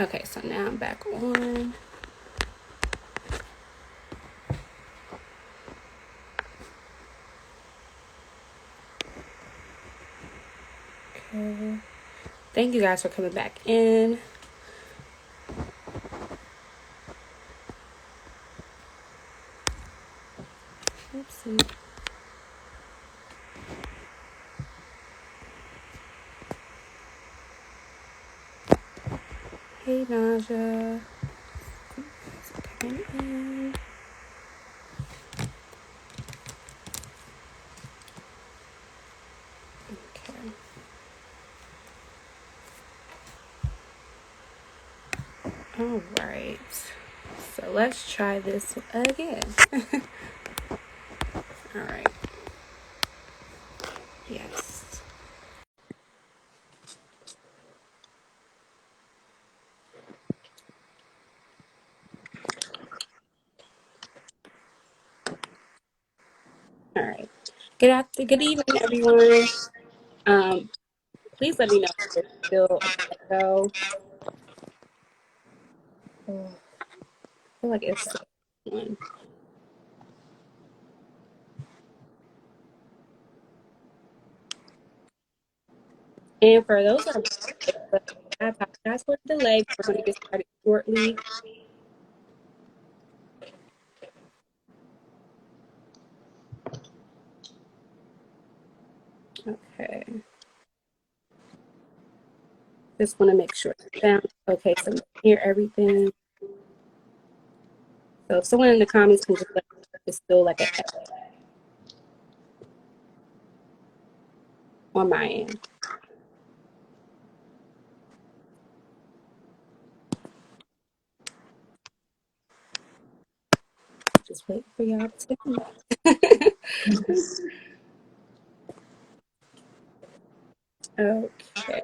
Okay, so now I'm back on. Okay. Thank you guys for coming back in. Oopsie. Hey, Naja. Coming in. Okay. All right. So let's try this again. All right. Yes. All right. Good evening, everyone. Um, please let me know if there's still an echo. Oh, I feel like it's one. And for those that are, I apologize for the delay. We're going to get started shortly. Okay. Just want to make sure it sounds okay. So you can hear everything. So if someone in the comments can just let me know if it's still like an echo on my end. Just wait for y'all to tell me. Okay.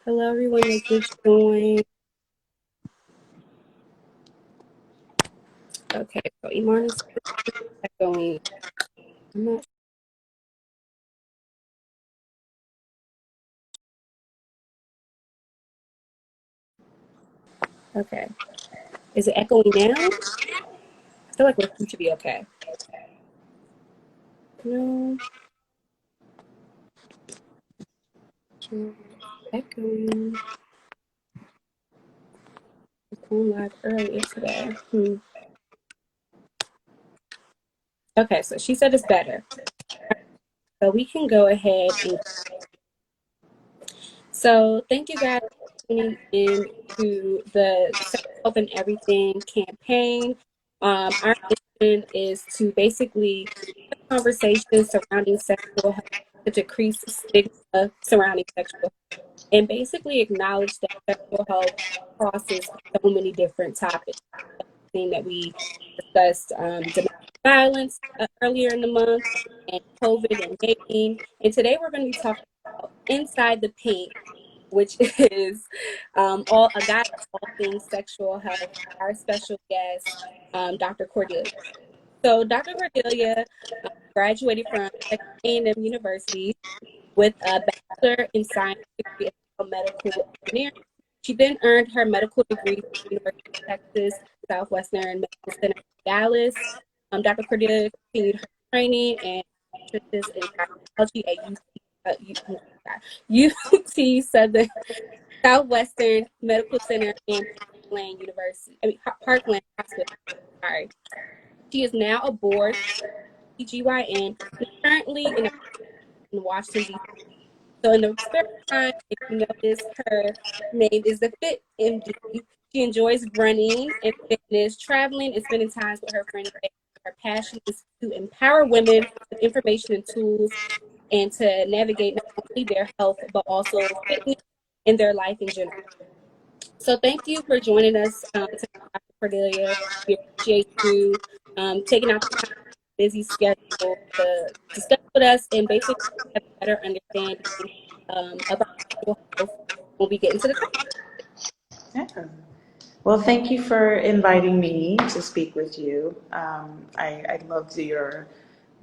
Hello, everyone that just joined. Okay, so Iman is echoing. I'm not. Okay. Is it echoing now? I feel like we should be okay. No. Echoing. On live earlier today. Okay, so she said it's better. So we can go ahead and. So thank you guys for tuning in to the Sex Health and Everything campaign. Our mission is to basically have conversations surrounding sexual health to decrease stigma surrounding sexual health and basically acknowledge that sexual health crosses so many different topics. Thing that we discussed domestic violence earlier in the month and COVID and dating. And today we're going to be talking about Inside the Pink, which is a guide to all things sexual health. Our special guest, Dr. Cordelia. So Dr. Cordelia graduated from Texas A&M University with a bachelor in science degree in medical engineering. She then earned her medical degree from the University of Texas Southwestern Medical Center in Dallas. Dr. Cordelia continued her training and master's in gynecology at UT Southern Southwestern Medical Center and Parkland University. Parkland Hospital. Sorry. She is now a board PGYN and currently in Washington, D.C. So in the spare time, if you notice, her name is the Fit MD. She enjoys running and fitness, traveling, and spending time with her friends. Her passion is to empower women with information and tools and to navigate not only their health, but also fitness in their life in general. So thank you for joining us today, Dr. Cordelia. We appreciate you taking out the time, busy schedule to discuss with us and basically have a better understanding about sexual health when we get into the topic. Yeah. Well, thank you for inviting me to speak with you. I loved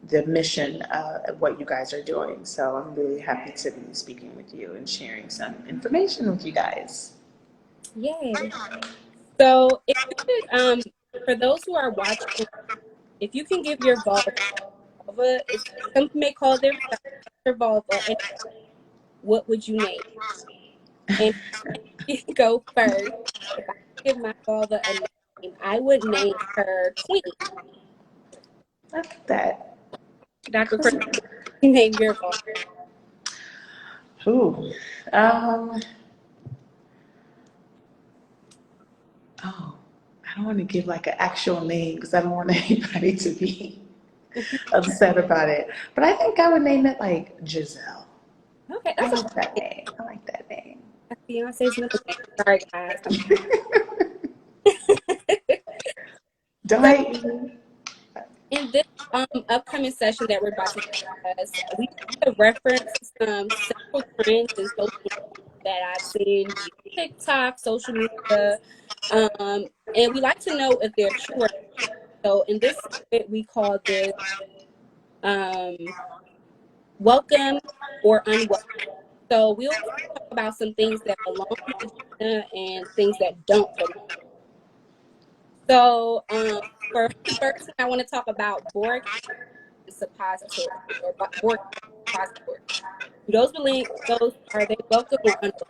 the mission of what you guys are doing. So I'm really happy to be speaking with you and sharing some information with you guys. Yay. So if you could, for those who are watching, if you can give your vulva, it's, some may call it their vulva, and what would you name? And you can go first. If I give my vulva a name, I would name her Queen. I like that. Dr. Cool. Cordelia, name your vulva. Ooh. Oh, I don't want to give like an actual name because I don't want anybody to be upset about it. But I think I would name it like Giselle. Okay, I that's like that name. I like that name. Beyonce's middle name. Sorry, guys. Don't So hate me. in this upcoming session that we're about to discuss, we have reference some several trends in social media that I've seen via TikTok, social media, and we like to know if they're true or not. So in this segment, we call this welcome or unwelcome. So we'll talk about some things that belong to the vagina and things that don't belong. So for the first thing, I want to talk about boric acid suppository or boric acid suppository. Do those believe those are they welcome or unwelcome?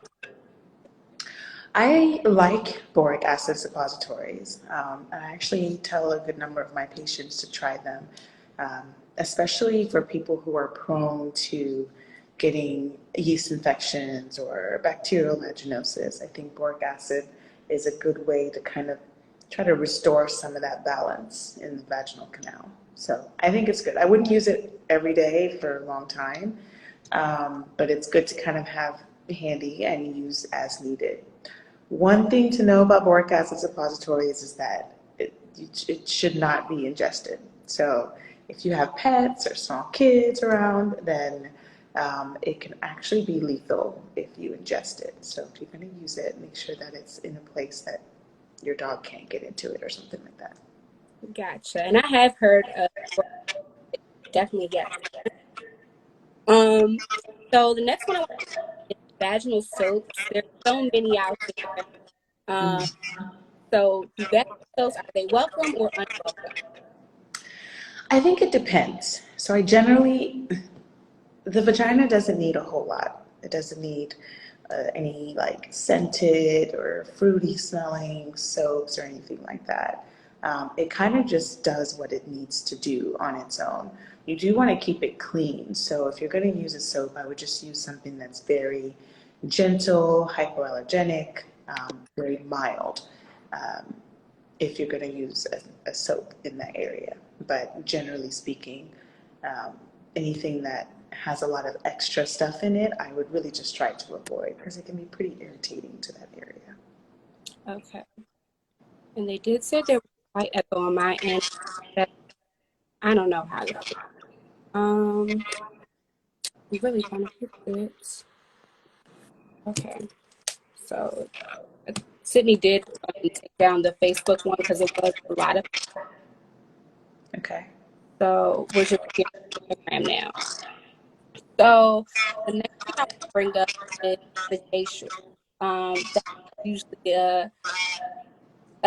I like boric acid suppositories. And I actually tell a good number of my patients to try them, especially for people who are prone to getting yeast infections or bacterial vaginosis. I think boric acid is a good way to kind of try to restore some of that balance in the vaginal canal. So I think it's good. I wouldn't use it every day for a long time, but it's good to kind of have handy and use as needed. One thing to know about boric acid suppositories is that it should not be ingested. So if you have pets or small kids around, then it can actually be lethal if you ingest it. So if you're going to use it, make sure that it's in a place that your dog can't get into it or something like that. Gotcha. And I have heard of definitely yes. So the next one I want to is vaginal soaps. There's so many out there. Um, so do vaginal soaps, are they welcome or unwelcome? I think it depends. So the vagina doesn't need a whole lot. It doesn't need any like scented or fruity smelling soaps or anything like that. It kind of just does what it needs to do on its own. You do want to keep it clean. So if you're going to use a soap, I would just use something that's very gentle, hypoallergenic, very mild. Um, if you're going to use a soap in that area. But generally speaking, um, anything that has a lot of extra stuff in it, I would really just try to avoid because it can be pretty irritating to that area. Okay. And they did say there was a slight echo on my end. That I don't know how to fix. I'm really trying to fix it. Okay. So Sydney did take down the Facebook one because it was a lot of. Okay. So we're just here on Instagram now. So the next thing I want to bring up is facial. That's usually a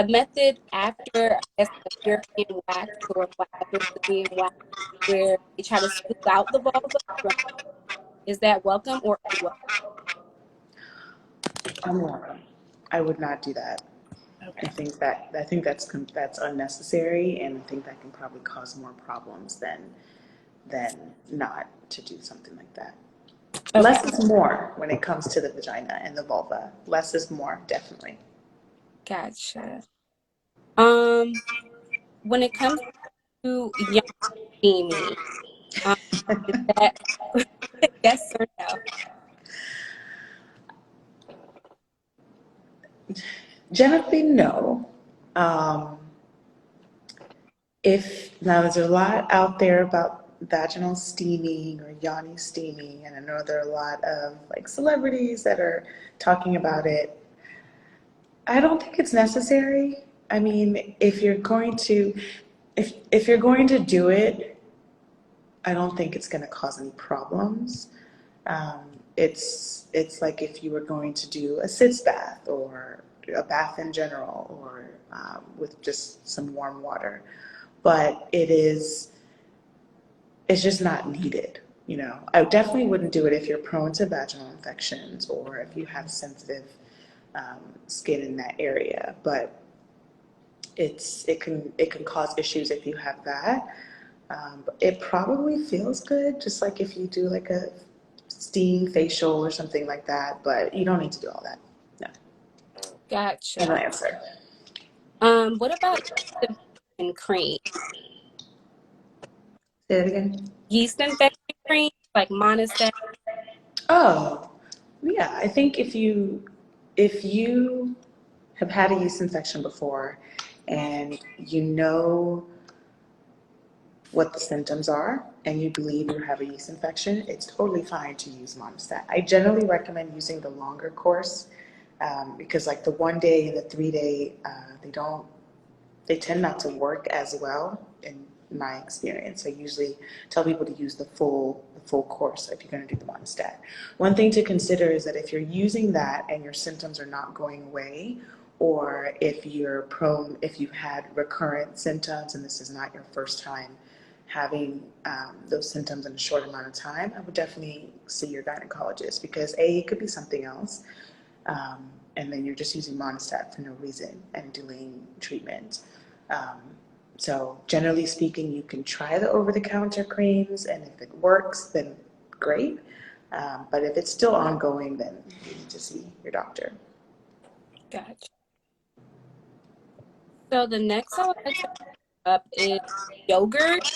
method after, I guess, the European wax or black Brazilian wax where they try to scoop out the vulva. Is that welcome or unwelcome? Unwelcome. I would not do that. Okay. I think that's unnecessary, and I think that can probably cause more problems than not to do something like that. Okay. Less is more when it comes to the vagina and the vulva. Less is more, definitely. Gotcha. When it comes to young steamy, is that yes or no? Generally, no. Um, if now there's a lot out there about vaginal steaming or yoni steaming, and I know there are a lot of like celebrities that are talking about it. I don't think it's necessary. I mean, if you're going to do it, I don't think it's going to cause any problems. It's like if you were going to do a sitz bath or a bath in general, or with just some warm water, but it's just not needed. You know, I definitely wouldn't do it if you're prone to vaginal infections or if you have sensitive skin in that area. But it can cause issues if you have that. But it probably feels good, just like if you do like a steam facial or something like that. But you don't need to do all that. No. Final Gotcha. answer. What about yeast infection cream? Say it again. Yeast infection cream, like Monistat. Oh, yeah. I think if you have had a yeast infection before and you know what the symptoms are and you believe you have a yeast infection, it's totally fine to use Monistat. I generally recommend using the longer course because like the 1 day and the 3 day, they tend not to work as well in my experience. I usually tell people to use the full course if you're going to do the Monistat. One thing to consider is that if you're using that and your symptoms are not going away, or if you've had recurrent symptoms and this is not your first time having those symptoms in a short amount of time, I would definitely see your gynecologist because it could be something else, and then you're just using Monistat for no reason and delaying treatment. Um, so generally speaking, you can try the over-the-counter creams, and if it works, then great. But if it's still ongoing, then you need to see your doctor. Gotcha. So the next I would like to bring up is yogurt.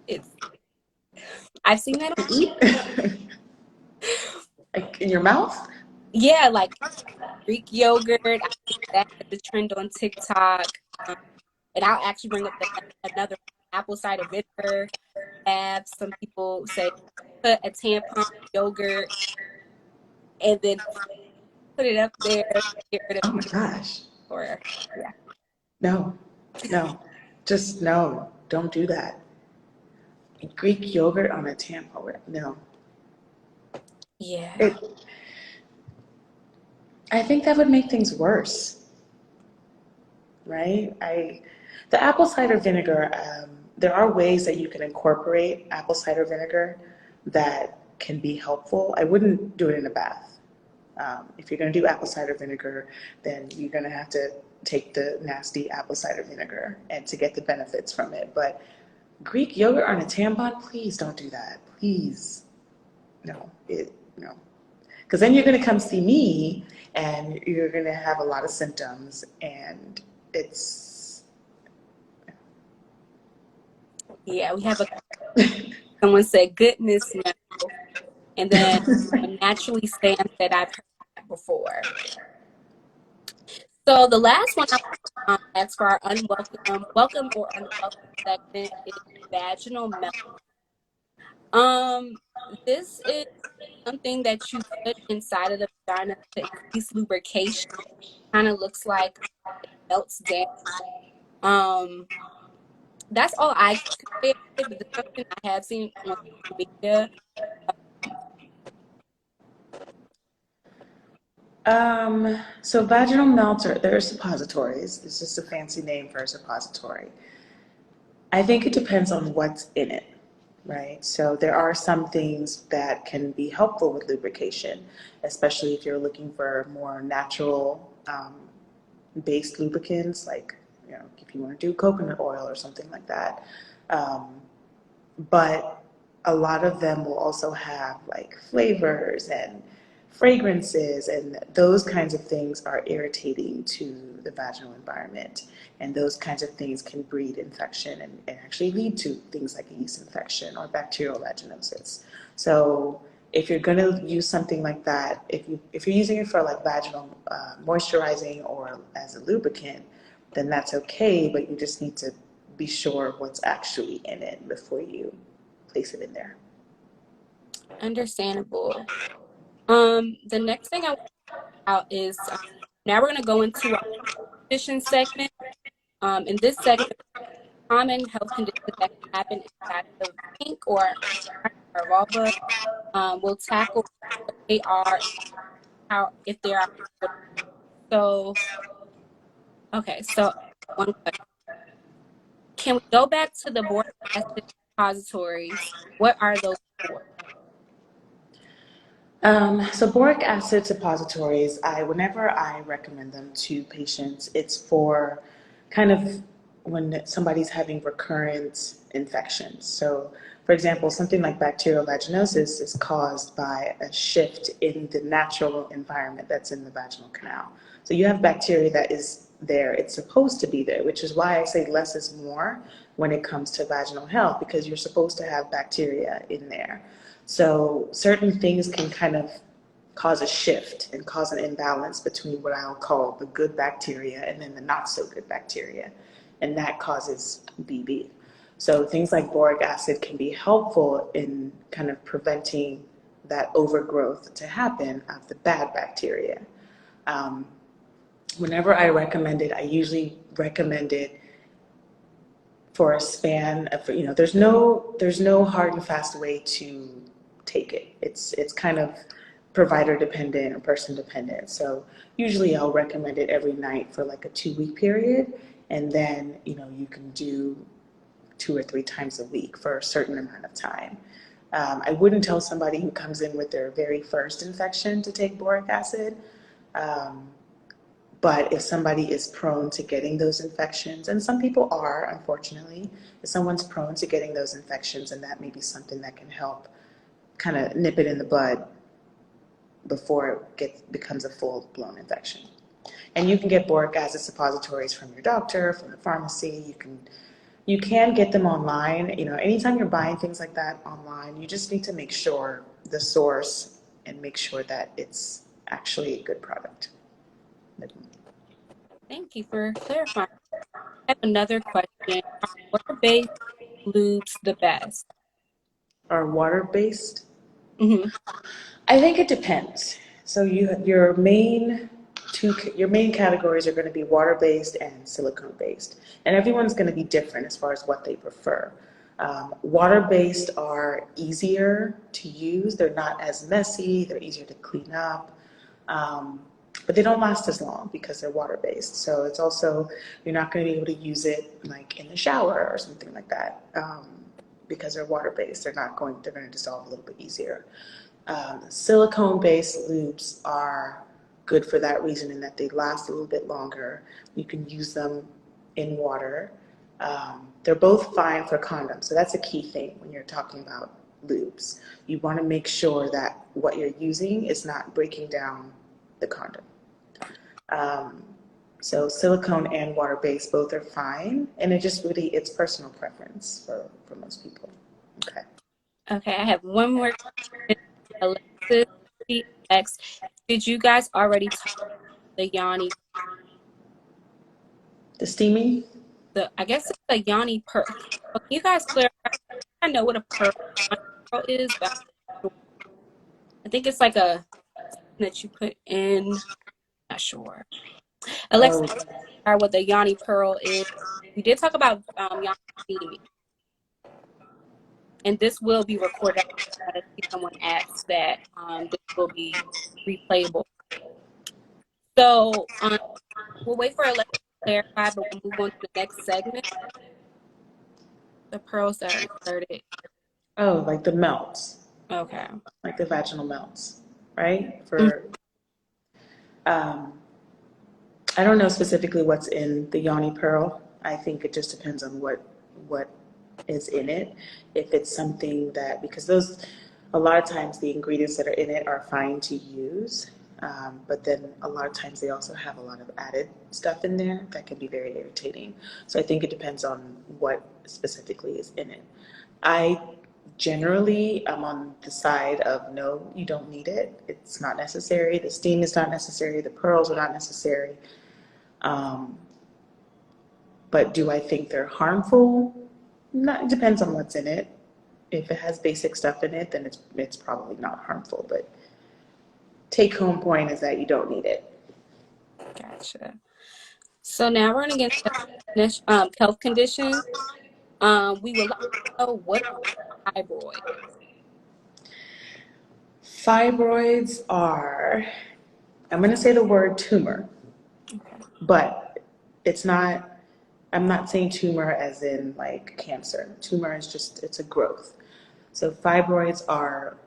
It's I've seen that. Eat like in your mouth. Yeah, like Greek yogurt. I think that is the trend on TikTok. Um, and I'll actually bring up another apple cider vinegar. Have some people say put a tampon yogurt and then put it up there, get rid of Oh my gosh. or yeah. No, no, just no. Don't do that. Greek yogurt on a tampon. No. Yeah. It, I think that would make things worse, right? The apple cider vinegar, there are ways that you can incorporate apple cider vinegar that can be helpful. I wouldn't do it in a bath. If you're going to do apple cider vinegar, then you're going to have to take the nasty apple cider vinegar and to get the benefits from it. But Greek yogurt on a tampon, please don't do that. Please, no. Because then you're going to come see me and you're going to have a lot of symptoms, and it's Yeah, we have a someone said goodness no. And then naturally stamp that I've heard that before. So the last one I asked for our welcome or unwelcome segment is vaginal melt. Um, this is something that you put inside of the vagina to increase lubrication. Kind of looks like it melts down. Um, that's all I can say, but it's something I have seen on social media. so vaginal melts they're suppositories. It's just a fancy name for a suppository. I think it depends on what's in it, right? So there are some things that can be helpful with lubrication, especially if you're looking for more natural based lubricants, like if you want to do coconut oil or something like that. Um, but a lot of them will also have like flavors and fragrances, and those kinds of things are irritating to the vaginal environment, and those kinds of things can breed infection and actually lead to things like a yeast infection or bacterial vaginosis. So if you're going to use something like that, if you're using it for like vaginal moisturizing or as a lubricant, then that's okay, but you just need to be sure what's actually in it before you place it in there. Understandable. The next thing I want to out is now we're going to go into our nutrition segment. In this segment, common health conditions that can happen inside of pink or vulva. We'll tackle what they are and how, if they are. So, okay, so one question. Can we go back to the boric acid suppositories? What are those for? So boric acid suppositories, whenever I recommend them to patients, it's for kind of when somebody's having recurrent infections. So, for example, something like bacterial vaginosis is caused by a shift in the natural environment that's in the vaginal canal. So you have bacteria that is there, it's supposed to be there, which is why I say less is more when it comes to vaginal health, because you're supposed to have bacteria in there. So certain things can kind of cause a shift and cause an imbalance between what I'll call the good bacteria and then the not so good bacteria. And that causes BB. So things like boric acid can be helpful in kind of preventing that overgrowth to happen of the bad bacteria. Whenever I recommend it, I usually recommend it for a span of, there's no hard and fast way to take it. It's kind of provider dependent or person dependent. So usually I'll recommend it every night for like a 2-week period, and then you can do 2 or 3 times a week for a certain amount of time. I wouldn't tell somebody who comes in with their very first infection to take boric acid. But if somebody is prone to getting those infections, and some people are, unfortunately, if someone's prone to getting those infections, and that may be something that can help kind of nip it in the bud before it becomes a full-blown infection. And you can get boric acid suppositories from your doctor, from the pharmacy. You can get them online. Anytime you're buying things like that online, you just need to make sure the source and make sure that it's actually a good product. Thank you for clarifying. I have another question. Are water-based lubes the best? Are water-based? Mm-hmm. I think it depends. So your main categories are going to be water-based and silicone-based, and everyone's going to be different as far as what they prefer. Water-based are easier to use. They're not as messy. They're easier to clean up, but they don't last as long because they're water-based. So it's also, you're not going to be able to use it like in the shower or something like that, because they're water-based. They're going to dissolve a little bit easier. Silicone-based lubes are good for that reason, in that they last a little bit longer. You can use them in water. They're both fine for condoms, so that's a key thing when you're talking about lubes. You want to make sure that what you're using is not breaking down the condom. So silicone and water-based, both are fine, and it's personal preference for most people. Okay. Okay, I have one more question. Alexis PX, did you guys already talk the Yanni? The steaming? I guess it's the Yanni pearl. Can you guys clarify? I know what a pearl is, but I think it's like a that you put in. Not sure. Alexa, what the Yanni pearl is. We did talk about Yanni steaming, and this will be recorded. I see someone asked that this will be replayable. So we'll wait for Alexa to clarify, but we'll move on to the next segment. The pearls that are inserted. Oh, like the melts. Okay. Like the vaginal melts, right? I don't know specifically what's in the Yoni Pearl. I think it just depends on what is in it. If it's something that, because a lot of times the ingredients that are in it are fine to use, but then a lot of times they also have a lot of added stuff in there that can be very irritating. So I think it depends on what specifically is in it. I generally am on the side of no, you don't need it. It's not necessary. The steam is not necessary. The pearls are not necessary. But do I think they're harmful? Not, it depends on what's in it. If it has basic stuff in it, then it's probably not harmful. But take home point is that you don't need it. Gotcha. So now we're going to get into health conditions. We would like to know, what is fibroid? Fibroids are, I'm going to say the word tumor, Okay. but it's not, I'm not saying tumor as in like cancer. Tumor is just, it's a growth. So fibroids are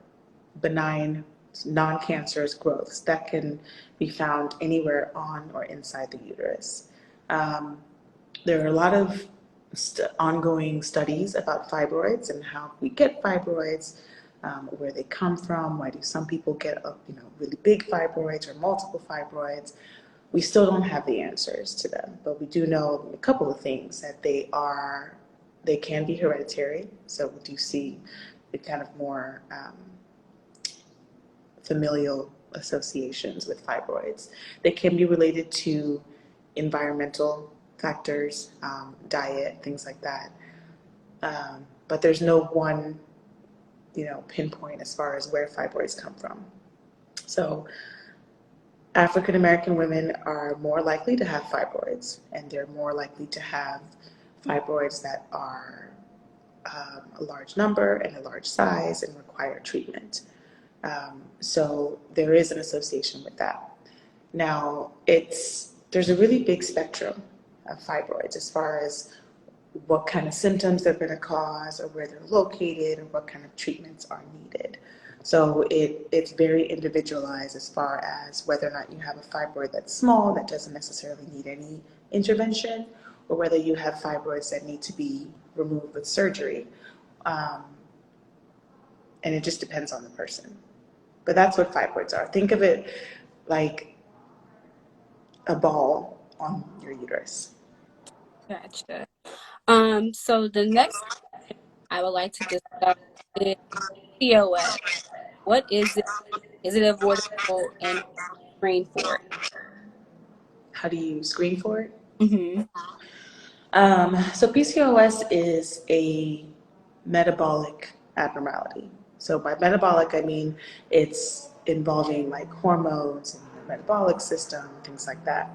benign, non-cancerous growths that can be found anywhere on or inside the uterus. Um, there are a lot of ongoing studies about fibroids and how we get fibroids, where they come from, why do some people get really big fibroids or multiple fibroids. We still don't have the answers to them, but we do know a couple of things, that they can be hereditary. So we do see the kind of more familial associations with fibroids. They can be related to environmental factors, diet, things like that. But there's no one, pinpoint as far as where fibroids come from. So African American women are more likely to have fibroids, and they're more likely to have fibroids that are a large number and a large size and require treatment. So there is an association with that. Now, there's a really big spectrum of fibroids as far as what kind of symptoms they're going to cause, or where they're located, or what kind of treatments are needed. So it's very individualized as far as whether or not you have a fibroid that's small, that doesn't necessarily need any intervention, or whether you have fibroids that need to be removed with surgery. And it just depends on the person. But that's what fibroids are. Think of it like a ball on your uterus. Gotcha. So the next I would like to discuss is PCOS. What is it? Is it avoidable, and screen for it? How do you screen for it? Mm-hmm. So PCOS is a metabolic abnormality. So by metabolic, I mean it's involving like hormones and the metabolic system, things like that.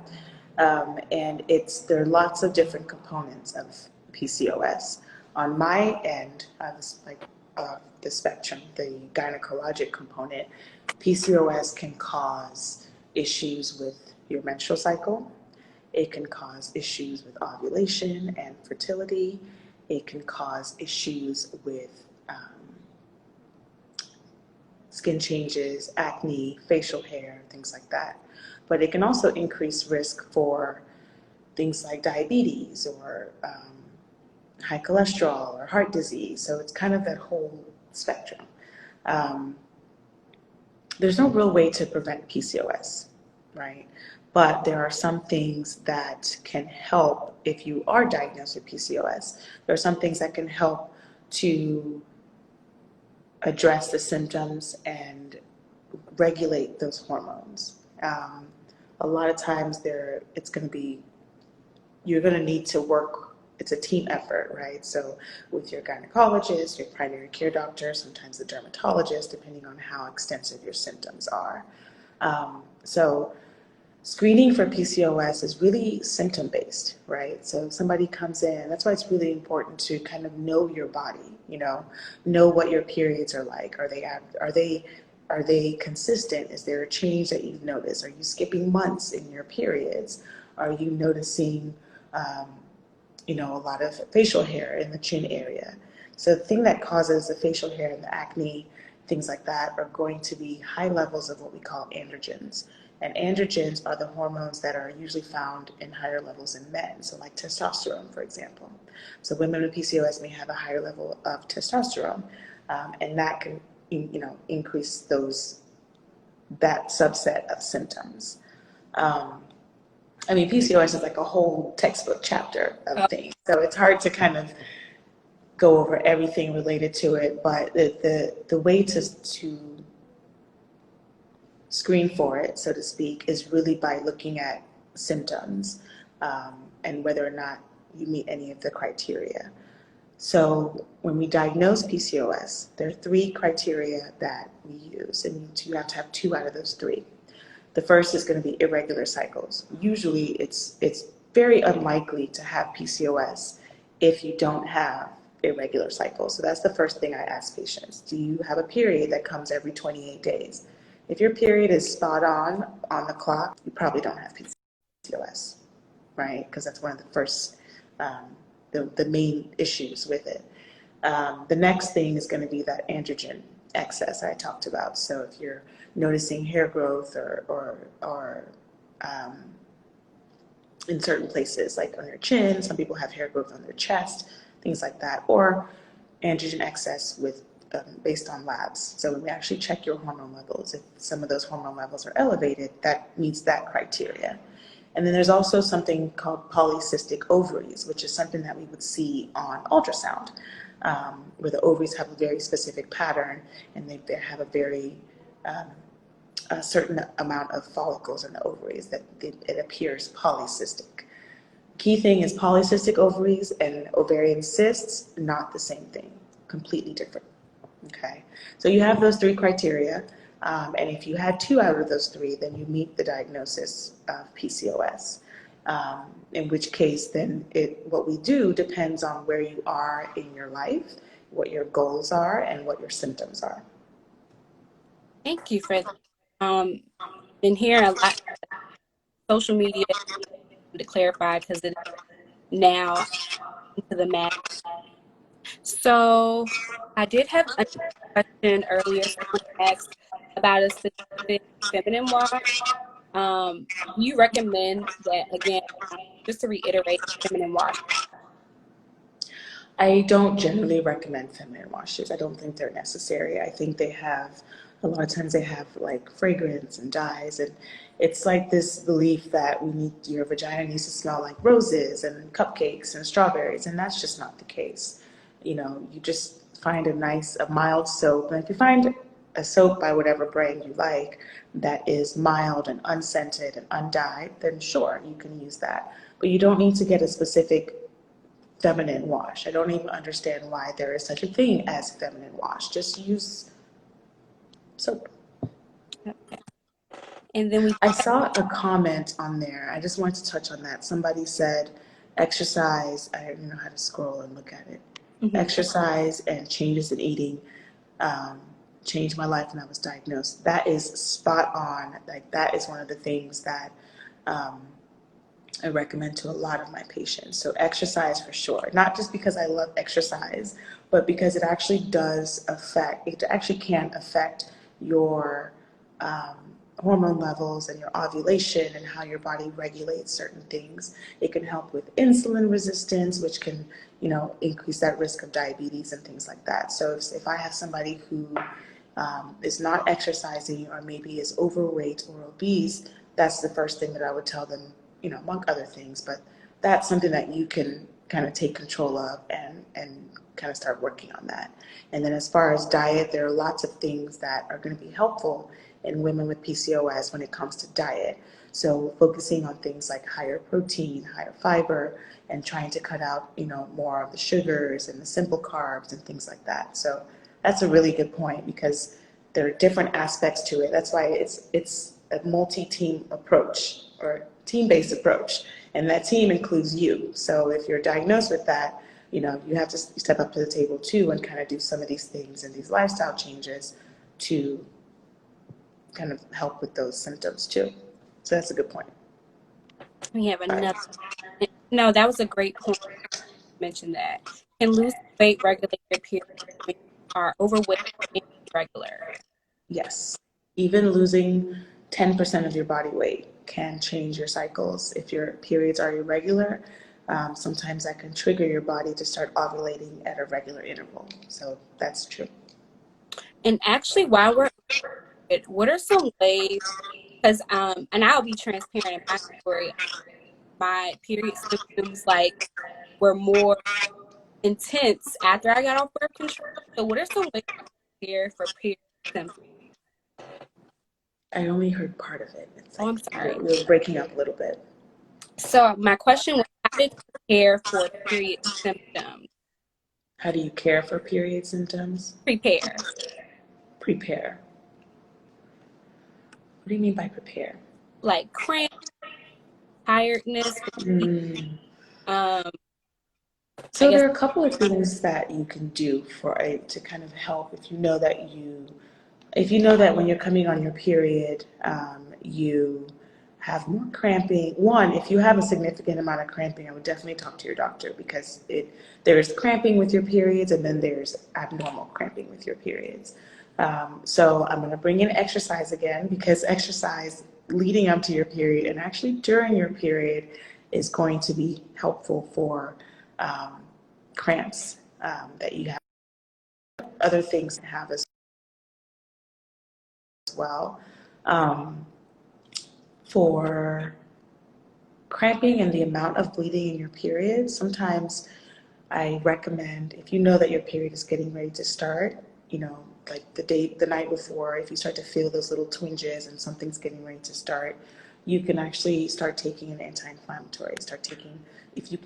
And there are lots of different components of PCOS. On my end, the spectrum, the gynecologic component, PCOS can cause issues with your menstrual cycle. It can cause issues with ovulation and fertility. It can cause issues with skin changes, acne, facial hair, things like that. But it can also increase risk for things like diabetes, or high cholesterol, or heart disease. So it's kind of that whole spectrum. Um, there's no real way to prevent PCOS, right? But there are some things that can help if you are diagnosed with PCOS. There are some things that can help to address the symptoms and regulate those hormones. A lot of times you're going to need to work, it's a team effort, right? So with your gynecologist, your primary care doctor, sometimes the dermatologist, depending on how extensive your symptoms are. So screening for PCOS is really symptom-based, right? So if somebody comes in, that's why it's really important to kind of know your body, know what your periods are like. Are they consistent? Is there a change that you've noticed? Are you skipping months in your periods? Are you noticing, a lot of facial hair in the chin area? So the thing that causes the facial hair and the acne, things like that, are going to be high levels of what we call androgens. And androgens are the hormones that are usually found in higher levels in men, so like testosterone, for example. So women with PCOS may have a higher level of testosterone, and that can, increase that subset of symptoms. PCOS is like a whole textbook chapter of things, so it's hard to kind of go over everything related to it, but the way to screen for it, so to speak, is really by looking at symptoms, and whether or not you meet any of the criteria. So when we diagnose PCOS, there are 3 criteria that we use, and you have to have 2 out of those 3. The first is going to be irregular cycles. Usually it's very unlikely to have PCOS if you don't have irregular cycles. So that's the first thing I ask patients. Do you have a period that comes every 28 days? If your period is spot on the clock, you probably don't have PCOS, right? Because that's one of the first, the main issues with it. The next thing is going to be that androgen excess I talked about. So if you're noticing hair growth or in certain places, like on your chin, some people have hair growth on their chest, things like that, or androgen excess with based on labs. So when we actually check your hormone levels, if some of those hormone levels are elevated, that meets that criteria. And then there's also something called polycystic ovaries, which is something that we would see on ultrasound, where the ovaries have a very specific pattern and they have a very a certain amount of follicles in the ovaries that it appears polycystic. Key thing is polycystic ovaries and ovarian cysts, not the same thing, completely different. Okay, so you have those three criteria, and if you had 2 out of those 3, then you meet the diagnosis of PCOS. In which case, then what we do depends on where you are in your life, what your goals are, and what your symptoms are. Thank you for that. Been hearing a lot social media to clarify because it is now into the math. So I did have a question earlier. Someone asked about a specific feminine wash. Do you recommend that again? Just to reiterate, feminine wash. I don't generally recommend feminine washes. I don't think they're necessary. I think they have, a lot of times they have like fragrance and dyes, and it's like this belief that your vagina needs to smell like roses and cupcakes and strawberries, and that's just not the case. You just find a mild soap, and if you find a soap by whatever brand you like that is mild and unscented and undyed, then sure, you can use that. But you don't need to get a specific feminine wash. I don't even understand why there is such a thing as feminine wash. Just use soap. Okay. And then I saw a comment on there. I just wanted to touch on that. Somebody said exercise. I don't even know how to scroll and look at it. Exercise and changes in eating changed my life when I was diagnosed. That is spot on. Like that is one of the things that I recommend to a lot of my patients. So exercise for sure, not just because I love exercise, but because it actually can affect your hormone levels and your ovulation and how your body regulates certain things. It can help with insulin resistance, which can, increase that risk of diabetes and things like that. So if I have somebody who is not exercising or maybe is overweight or obese, that's the first thing that I would tell them, among other things. But that's something that you can kind of take control of and kind of start working on that. And then as far as diet, there are lots of things that are going to be helpful in women with PCOS when it comes to diet. So focusing on things like higher protein, higher fiber, and trying to cut out, more of the sugars and the simple carbs and things like that. So that's a really good point because there are different aspects to it. That's why it's a multi-team approach or team-based approach, and that team includes you. So if you're diagnosed with that, you have to step up to the table too and kind of do some of these things and these lifestyle changes to kind of help with those symptoms too. So that's a good point. we have another. No, that was a great point. Mention that. Can losing weight regulate your period when you are overweight and irregular? Yes. Even losing 10% of your body weight can change your cycles. If your periods are irregular, sometimes that can trigger your body to start ovulating at a regular interval. So that's true. And actually, while we're what are some ways? Because and I'll be transparent in my story. My period symptoms were more intense after I got off birth control. So, what are some ways to prepare for period symptoms? I only heard part of it. It's Oh, like I'm sorry. you're breaking up a little bit. So, my question was, how did you prepare for period symptoms? How do you care for period symptoms? Prepare. Prepare. What do you mean by prepare? Like cramp, tiredness, fatigue, Mm. um, I So guess. there are a couple of things that you can do for it to kind of help if you know that when you're coming on your period, you have more cramping. One, if you have a significant amount of cramping, I would definitely talk to your doctor because there's cramping with your periods and then there's abnormal cramping with your periods. So I'm going to bring in exercise again because exercise leading up to your period and actually during your period is going to be helpful for um, cramps that you have. Other things to have as well. Um, for cramping and the amount of bleeding in your period, sometimes I recommend if you know that your period is getting ready to start, like the night before, if you start to feel those little twinges and something's getting ready to start, you can actually start taking an anti-inflammatory. Start taking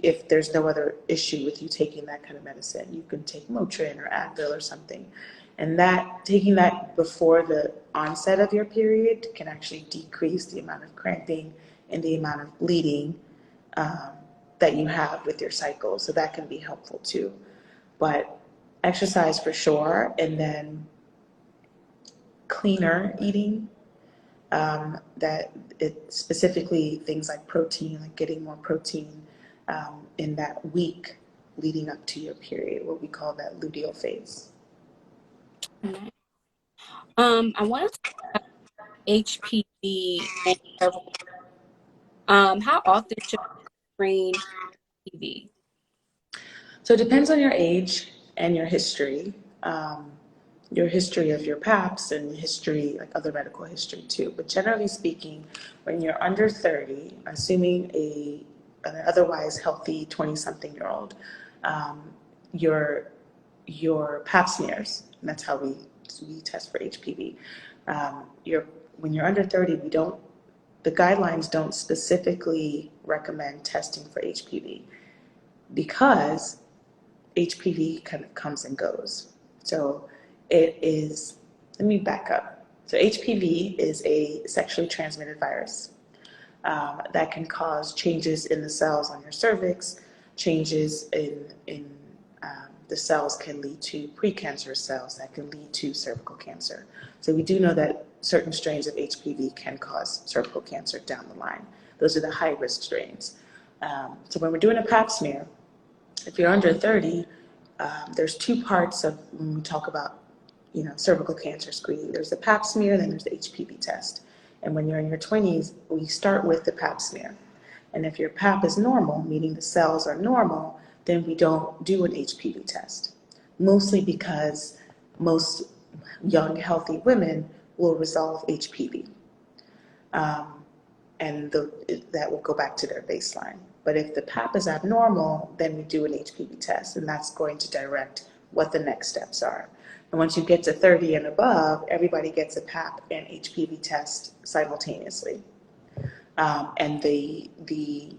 if there's no other issue with you taking that kind of medicine, you can take Motrin or Advil or something. And that taking that before the onset of your period can actually decrease the amount of cramping and the amount of bleeding um, that you have with your cycle. So that can be helpful too. But exercise for sure, and then cleaner eating. That it specifically things like protein, like getting more protein in that week leading up to your period, what we call that luteal phase. I want to talk about HPV and cervical. How often should we screen for HPV? So it depends on your age and your history of your PAPs and history, like other medical history too. But generally speaking, when you're under 30, assuming an otherwise healthy 20-something-year-old, um, your Pap smears, and that's how we test for HPV. When you're under 30, the guidelines don't specifically recommend testing for HPV because HPV kind of comes and goes. So let me back up. So HPV is a sexually transmitted virus that can cause changes in the cells on your cervix, changes in the cells can lead to precancerous cells that can lead to cervical cancer. So we do know that certain strains of HPV can cause cervical cancer down the line. Those are the high risk strains. So when we're doing a pap smear, if you're under 30, there's two parts of when we talk about, cervical cancer screening. There's the pap smear, then there's the HPV test. And when you're in your 20s, we start with the pap smear. And if your pap is normal, meaning the cells are normal, then we don't do an HPV test. Mostly because most young, healthy women will resolve HPV. And that will go back to their baseline. But if the pap is abnormal, then we do an HPV test, and that's going to direct what the next steps are. And once you get to 30 and above, everybody gets a pap and HPV test simultaneously. And the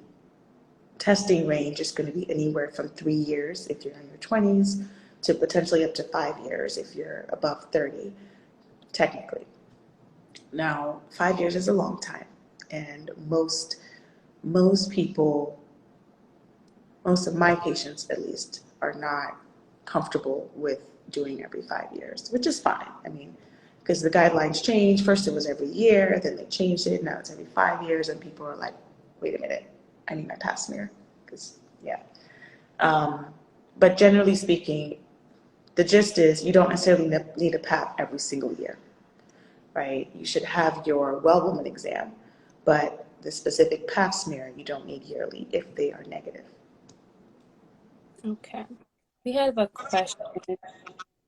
testing range is going to be anywhere from 3 years if you're in your 20s to potentially up to 5 years if you're above 30, technically. Now, 5 years is a long time, and most people, most of my patients at least, are not comfortable with doing every 5 years, which is fine. I mean, because the guidelines change. First it was every year, then they changed it. Now it's every 5 years, and people are like, wait a minute, I need my pap smear. Because, yeah. But generally speaking, the gist is you don't necessarily need a pap every single year, right? You should have your well woman exam, but the specific pap smear you don't need yearly if they are negative. Okay. We have a question.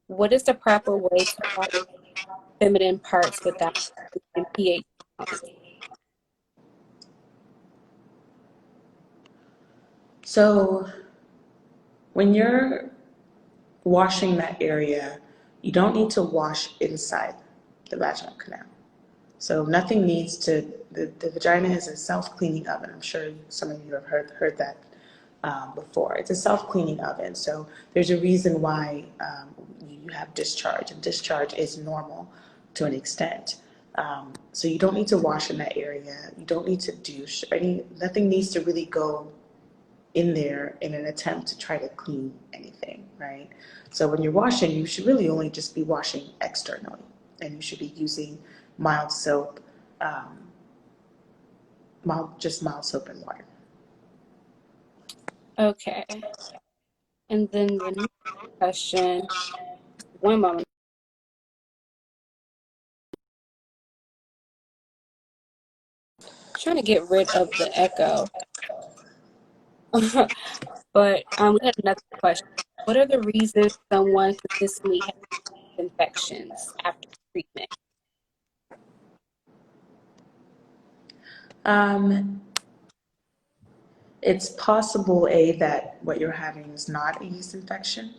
What is the proper way to wash feminine parts without using pH balance? So when you're washing that area, you don't need to wash inside the vaginal canal. So nothing needs to, the vagina is a self-cleaning oven. I'm sure some of you have heard that before. It's a self-cleaning oven. So there's a reason why you have discharge, and discharge is normal to an extent. So you don't need to wash in that area. You don't need to douche. Nothing needs to really go in there in an attempt to try to clean anything, right? So when you're washing, you should really only just be washing externally, and you should be using mild soap, mild soap and water. Okay. And then the next question, one moment. Trying to get rid of the echo. But we had another question. What are the reasons someone consistently has infections after treatment? It's possible, that what you're having is not a yeast infection.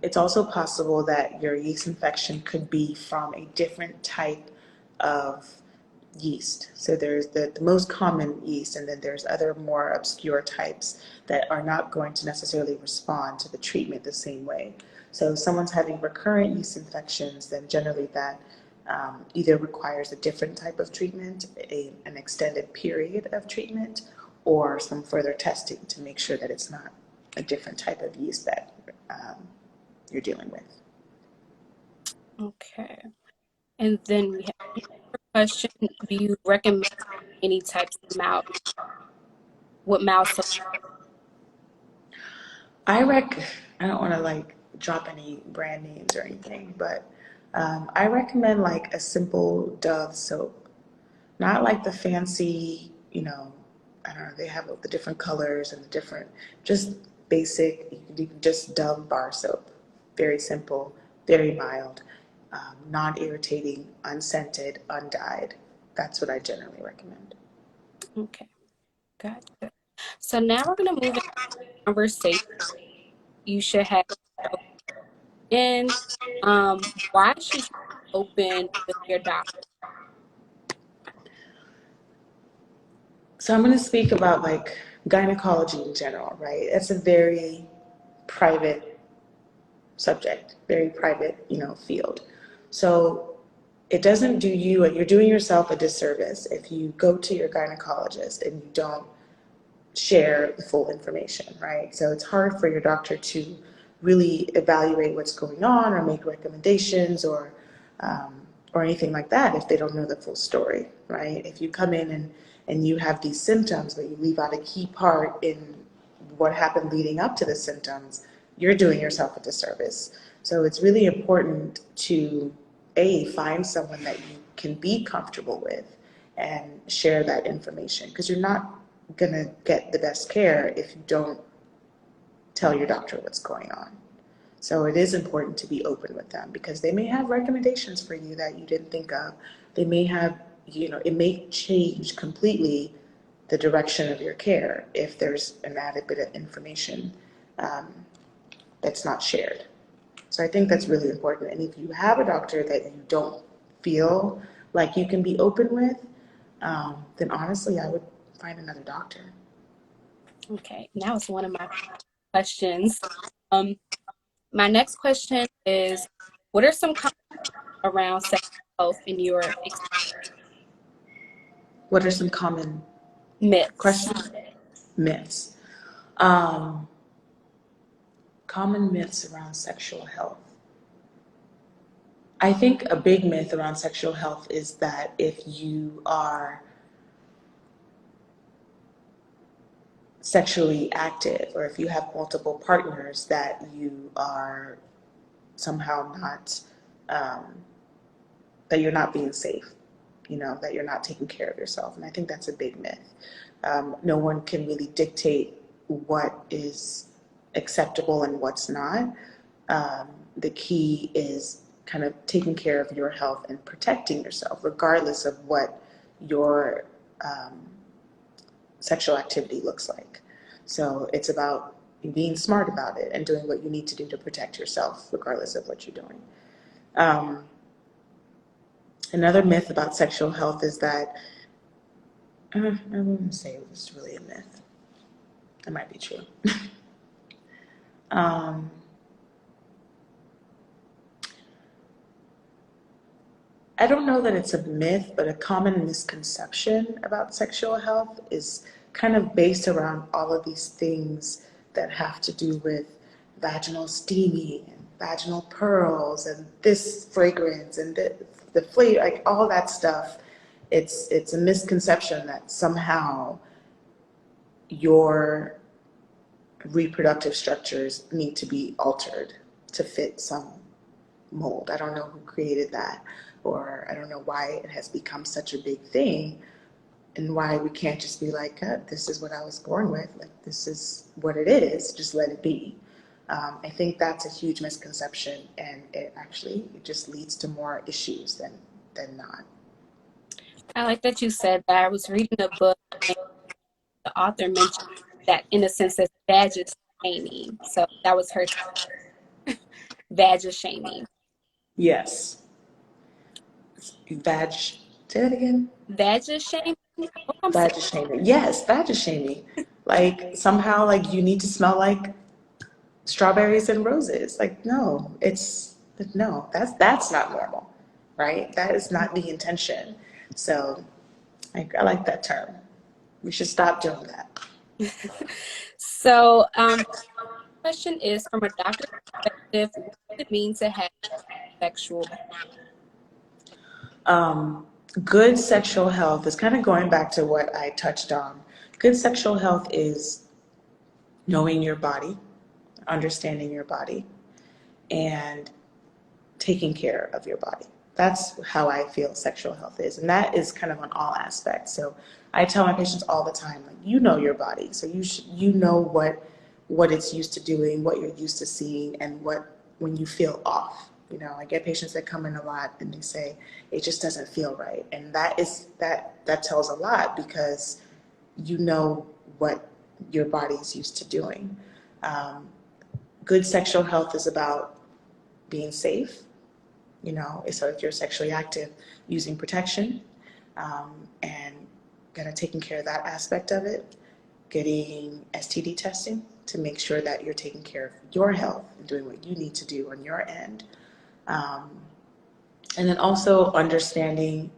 It's also possible that your yeast infection could be from a different type of yeast. So there's the most common yeast, and then there's other more obscure types that are not going to necessarily respond to the treatment the same way. So if someone's having recurrent yeast infections, then generally that either requires a different type of treatment, an extended period of treatment, or some further testing to make sure that it's not a different type of yeast that you're dealing with. Okay. And then we have another question. Do you recommend any types of mouth soap? I don't want to like drop any brand names or anything, but I recommend like a simple Dove soap, not like the fancy, I don't know, they have the different colors and the different, just basic, you can just Dove bar soap. Very simple, very mild, non-irritating, unscented, undyed. That's what I generally recommend. Okay, gotcha. So now we're going to move into conversation you should have in. Why should you be open with your doctor? So I'm going to speak about like gynecology in general, right? It's a very private subject, very private, field. So it doesn't do you, you're doing yourself a disservice if you go to your gynecologist and you don't share the full information, right? So it's hard for your doctor to really evaluate what's going on or make recommendations or anything like that if they don't know the full story, right? If you come in and you have these symptoms, but you leave out a key part in what happened leading up to the symptoms, you're doing yourself a disservice. So it's really important to find someone that you can be comfortable with and share that information, because you're not going to get the best care if you don't tell your doctor what's going on. So it is important to be open with them, because they may have recommendations for you that you didn't think of. They may have, it may change completely the direction of your care if there's an added bit of information that's not shared. So I think that's really important. And if you have a doctor that you don't feel like you can be open with, then honestly, I would find another doctor. Okay, now it's one of my questions. My next question is, what are some comments around sexual health in your What are some common myths? questions? Myths. Um, Common myths around sexual health. I think a big myth around sexual health is that if you are sexually active or if you have multiple partners, that you are somehow not, that you're not being safe, that you're not taking care of yourself. And I think that's a big myth. No one can really dictate what is acceptable and what's not. The key is kind of taking care of your health and protecting yourself, regardless of what your sexual activity looks like. So it's about being smart about it and doing what you need to do to protect yourself, regardless of what you're doing. Another myth about sexual health is that, I wouldn't say it was really a myth. That might be true. I don't know that it's a myth, but a common misconception about sexual health is kind of based around all of these things that have to do with vaginal steaming and vaginal pearls and this fragrance and the flavor, like all that stuff. It's a misconception that somehow your reproductive structures need to be altered to fit some mold. I don't know who created that, or I don't know why it has become such a big thing, and why we can't just be like, this is what I was born with, like this is what it is, just let it be. I think that's a huge misconception, and it just leads to more issues than not. I like that you said that. I was reading a book and the author mentioned that in a sense that vag shaming. So that was her vag shaming. Yes. Vag, say that again? Vag shaming? What I'm saying. Vag shaming. Yes, vag shaming. Like somehow like you need to smell like strawberries and roses. Like no, that's not normal, right? That is not the intention. So I like that term. We should stop doing that. So, question is from a doctor's perspective, what does it mean to have sexual Good sexual health is kind of going back to what I touched on. Good sexual health is knowing your body, understanding your body, and taking care of your body. That's how I feel sexual health is. And that is kind of on all aspects. So I tell my patients all the time, like, you know your body. So you know what it's used to doing, what you're used to seeing, and when you feel off. You know, I get patients that come in a lot and they say, it just doesn't feel right. And that tells a lot, because you know what your body is used to doing. Good sexual health is about being safe, you know, so if you're sexually active, using protection, and kind of taking care of that aspect of it, getting STD testing to make sure that you're taking care of your health and doing what you need to do on your end. And then also understanding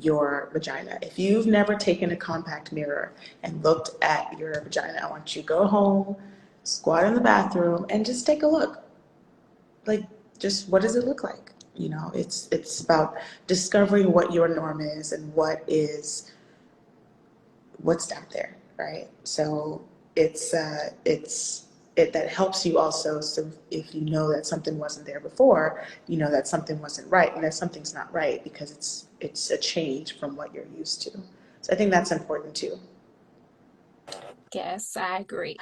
your vagina. If you've never taken a compact mirror and looked at your vagina, I want you to go home, squat in the bathroom, and just take a look. Like, just what does it look like? You know, it's about discovering what your norm is and what's out there, right? So that helps you also. So if you know that something wasn't there before, you know that something wasn't right, and that something's not right because it's a change from what you're used to. So I think that's important too. Yes, I agree.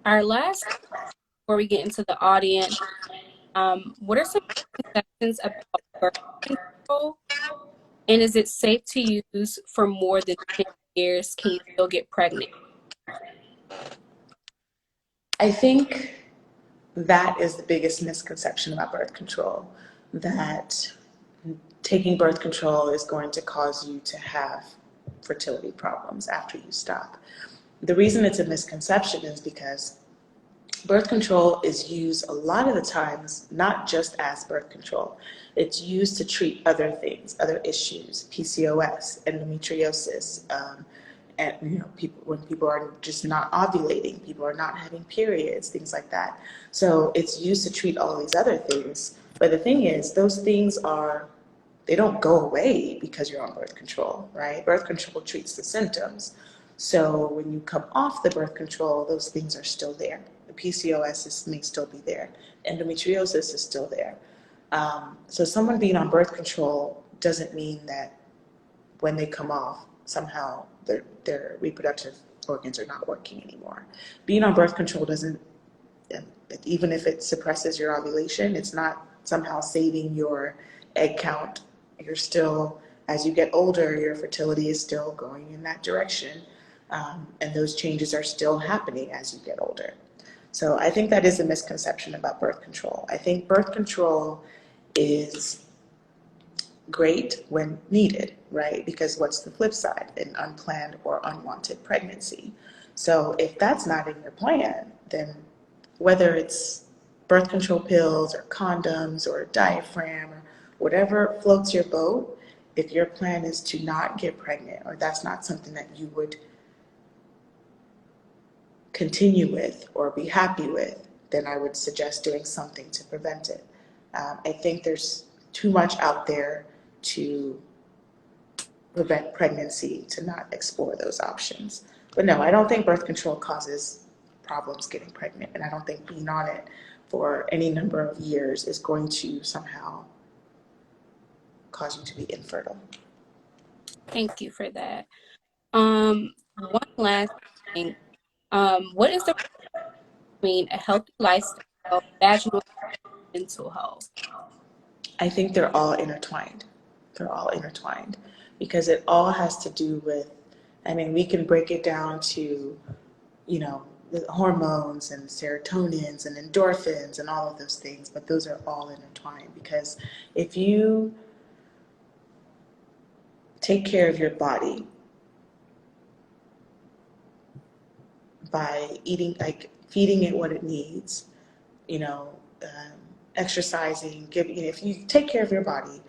Our last question before we get into the audience, what are some misconceptions about birth control? And is it safe to use for more than 10 years? Can you still get pregnant? I think that is the biggest misconception about birth control, that taking birth control is going to cause you to have fertility problems after you stop. The reason it's a misconception is because birth control is used a lot of the times not just as birth control. It's used to treat other things, other issues, PCOS, endometriosis, and when people are just not ovulating, people are not having periods, things like that. So it's used to treat all these other things. But the thing is, those things they don't go away because you're on birth control, right? Birth control treats the symptoms. So when you come off the birth control, those things are still there. The PCOS may still be there. Endometriosis is still there. So someone being on birth control doesn't mean that when they come off, somehow their reproductive organs are not working anymore. Being on birth control doesn't, even if it suppresses your ovulation, it's not somehow saving your egg count. You're still, as you get older, your fertility is still going in that direction. And those changes are still happening as you get older. So I think that is a misconception about birth control. I think birth control is great when needed, right? Because what's the flip side? An unplanned or unwanted pregnancy. So if that's not in your plan, then whether it's birth control pills or condoms or a diaphragm or whatever floats your boat, if your plan is to not get pregnant, or that's not something that you would continue with or be happy with, then I would suggest doing something to prevent it. I think there's too much out there to prevent pregnancy to not explore those options. But no, I don't think birth control causes problems getting pregnant, and I don't think being on it for any number of years is going to somehow cause you to be infertile. Thank you for that. One last thing. What is the between a healthy lifestyle, vaginal, and mental health? I think they're all intertwined. They're all intertwined because it all has to do with, I mean, we can break it down to, you know, the hormones and serotonins and endorphins and all of those things, but those are all intertwined because if you take care of your body by eating, like feeding it what it needs, you know, exercising, giving, if you take care of your body,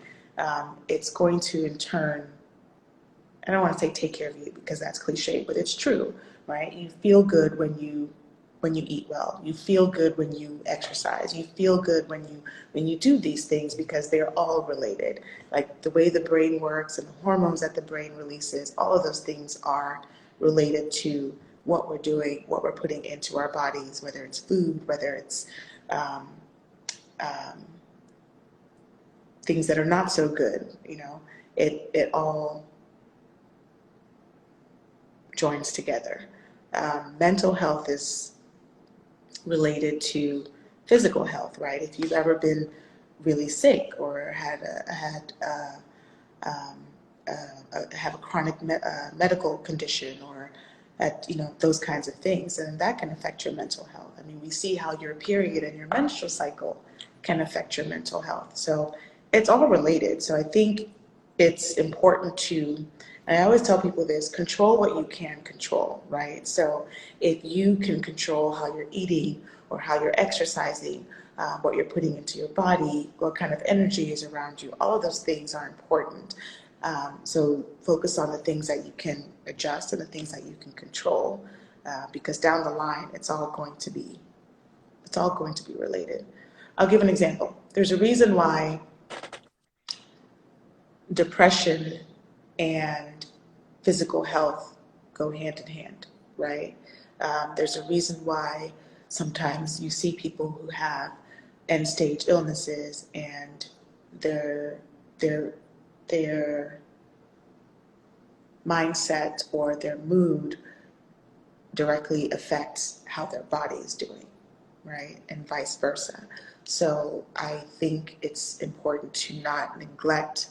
it's going to in turn, I don't want to say take care of you because that's cliche, but it's true, right? You feel good when you eat well. You feel good when you exercise. You feel good when you do these things because they're all related. Like the way the brain works and the hormones that the brain releases, all of those things are related to what we're doing, what we're putting into our bodies, whether it's food, whether it's um, um, things that are not so good. You know, it all joins together. Mental health is related to physical health, right? If you've ever been really sick or have a chronic medical condition or you know, those kinds of things, and that can affect your mental health. I mean, we see how your period and your menstrual cycle can affect your mental health. So it's all related. So I think it's important to, and I always tell people this, control what you can control, right? So if you can control how you're eating or how you're exercising, what you're putting into your body, what kind of energy is around you, all of those things are important. So focus on the things that you can adjust and the things that you can control, because down the line, it's all going to be related. I'll give an example. There's a reason why depression and physical health go hand in hand, right? There's a reason why sometimes you see people who have end stage illnesses and their their their mindset or their mood directly affects how their body is doing, right? And vice versa. So I think it's important to not neglect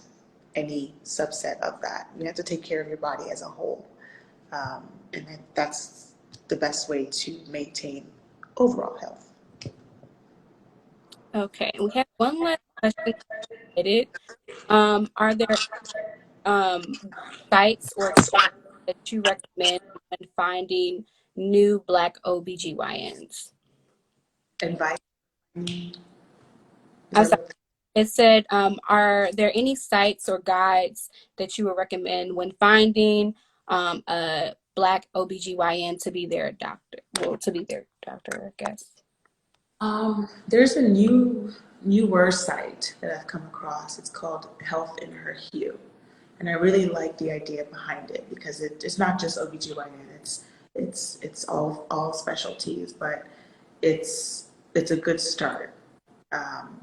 any subset of that. You have to take care of your body as a whole. And that's the best way to maintain overall health. Okay, and we have one last question submitted. Are there sites or that you recommend when finding new Black OBGYNs? Advice? Is I'm that sorry. It said, are there any sites or guides that you would recommend when finding a Black OBGYN to be their doctor? Well, to be their doctor, I guess. There's a newer site that I've come across. It's called Health in Her Hue. And I really like the idea behind it because it's not just OBGYN, it's all specialties, but it's a good start. Um,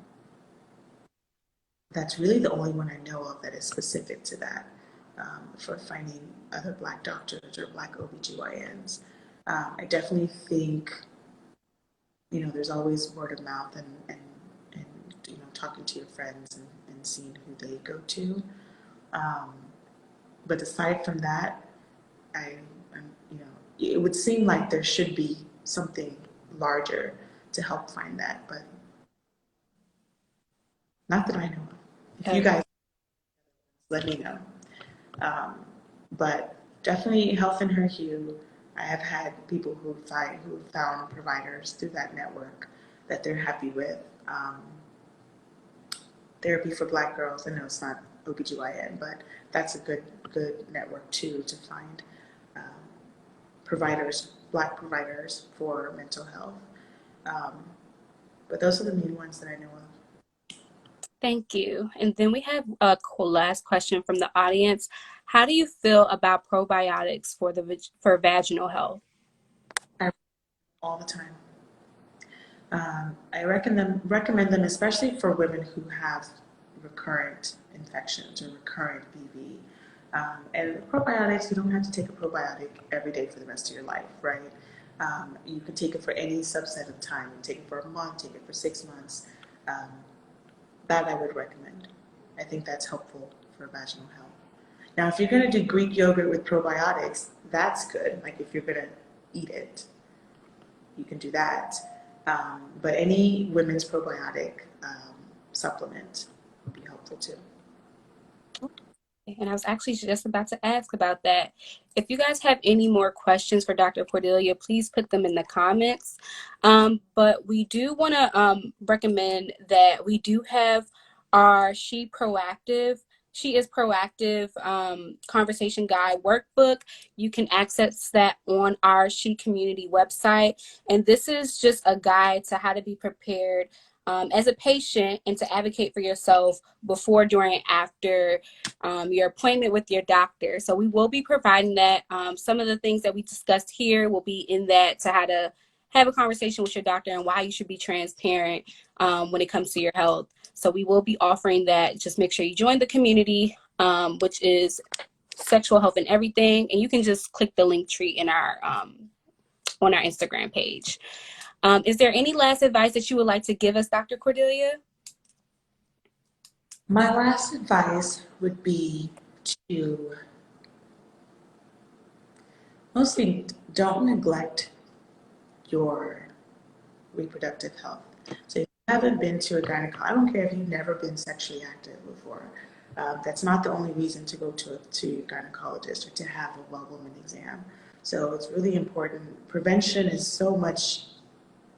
that's really the only one I know of that is specific to that, for finding other Black doctors or Black OBGYNs. I definitely think, you know, there's always word of mouth and you know, talking to your friends and seeing who they go to. Um, but aside from that, you know, it would seem like there should be something larger to help find that, but not that I know of. If you Okay. guys let me know. Um, but definitely Health in Her Hue. I have had people who found providers through that network that they're happy with. Therapy for Black girls. I know it's not OBGYN, but that's a good network too to find providers Black providers for mental health. But those are the main ones that I know of. Thank you. And then we have a last question from the audience. How do you feel about probiotics for vaginal health? All the time. I recommend them, especially for women who have recurrent infections or recurrent BV. And probiotics, you don't have to take a probiotic every day for the rest of your life, right? You can take it for any subset of time. You can take it for a month, take it for 6 months. Um, that I would recommend. I think that's helpful for vaginal health. Now, if you're going to do Greek yogurt with probiotics, that's good. Like if you're going to eat it, you can do that. But any women's probiotic supplement would be helpful too. And I was actually just about to ask about that. If you guys have any more questions for Dr. Cordelia, please put them in the comments. But we do want to recommend that we do have our She is Proactive Conversation Guide workbook. You can access that on our She Community website. And this is just a guide to how to be prepared as a patient and to advocate for yourself before, during, and after your appointment with your doctor. So we will be providing that. Some of the things that we discussed here will be in that, to how to have a conversation with your doctor and why you should be transparent when it comes to your health. So we will be offering that. Just make sure you join the community, which is Sexual Health and Everything. And you can just click the link tree in our on our Instagram page. Is there any last advice that you would like to give us, Dr. Cordelia? My last advice would be to mostly don't neglect your reproductive health. So if you haven't been to a gynecologist, I don't care if you've never been sexually active before. That's not the only reason to go to a gynecologist or to have a well woman exam. So it's really important. Prevention is so much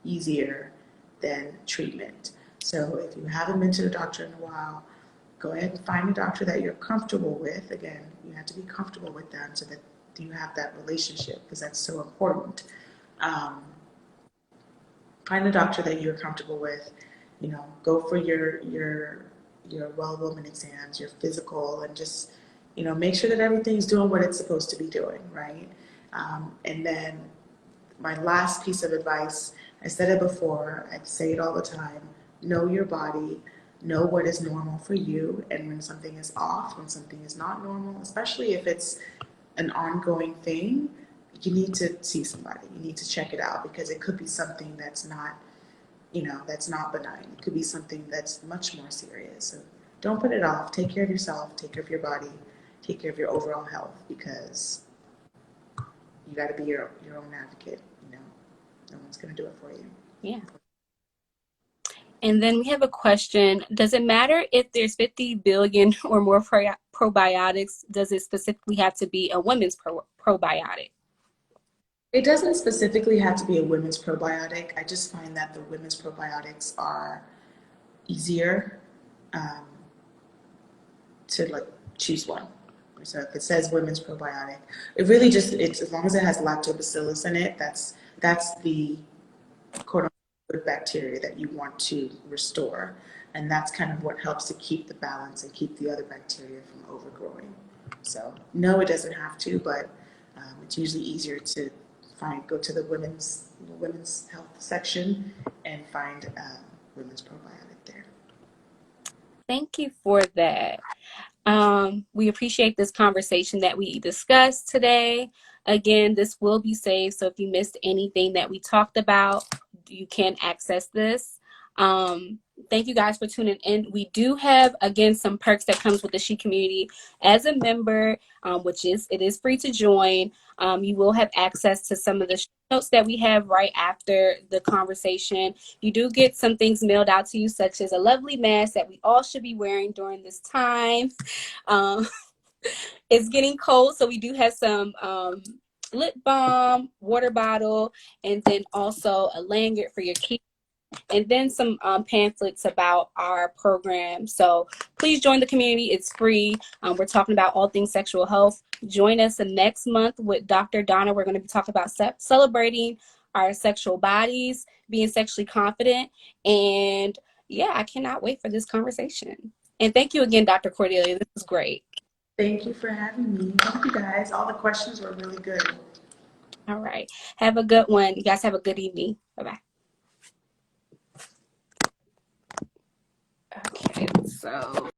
easier than treatment. So if you haven't been to the doctor in a while, go ahead and find a doctor that you're comfortable with. Again, you have to be comfortable with them so that you have that relationship, because that's so important. Find a doctor that you're comfortable with. Go for your well woman exams, your physical, and just make sure that everything's doing what it's supposed to be doing, right? And then my last piece of advice, I said it before, I say it all the time: know your body, know what is normal for you, and when something is off, when something is not normal, especially if it's an ongoing thing, you need to see somebody. You need to check it out, because it could be something that's not benign. It could be something that's much more serious. So don't put it off. Take care of yourself, take care of your body, take care of your overall health, because you got to be your own advocate. No one's going to do it for you. Yeah. And then we have a question. Does it matter if there's 50 billion or more probiotics? Does it specifically have to be a women's probiotic? It doesn't specifically have to be a women's probiotic. I just find that the women's probiotics are easier to choose one. So if it says women's probiotic, it really it's as long as it has lactobacillus in it, that's the quote unquote good bacteria that you want to restore. And that's kind of what helps to keep the balance and keep the other bacteria from overgrowing. So no, it doesn't have to, but it's usually easier to go to the women's health section and find women's probiotic there. Thank you for that. We appreciate this conversation that we discussed today. Again, this will be saved, so if you missed anything that we talked about, you can access this. Thank you guys for tuning in. We do have, again, some perks that comes with the She community. As a member, it is free to join. You will have access to some of the notes that we have right after the conversation. You do get some things mailed out to you, such as a lovely mask that we all should be wearing during this time. It's getting cold, so we do have some lip balm, water bottle, and then also a lanyard for your keys. and then some pamphlets about our program. So please join the community. It's free. We're talking about all things sexual health. Join us the next month with Dr. Donna. We're going to be talking about celebrating our sexual bodies, being sexually confident, and yeah, I cannot wait for this conversation. And thank you again, Dr. Cordelia. This was great. Thank you for having me. Thank you guys. All the questions were really good. All right. Have a good one. You guys have a good evening. Bye-bye. Okay, so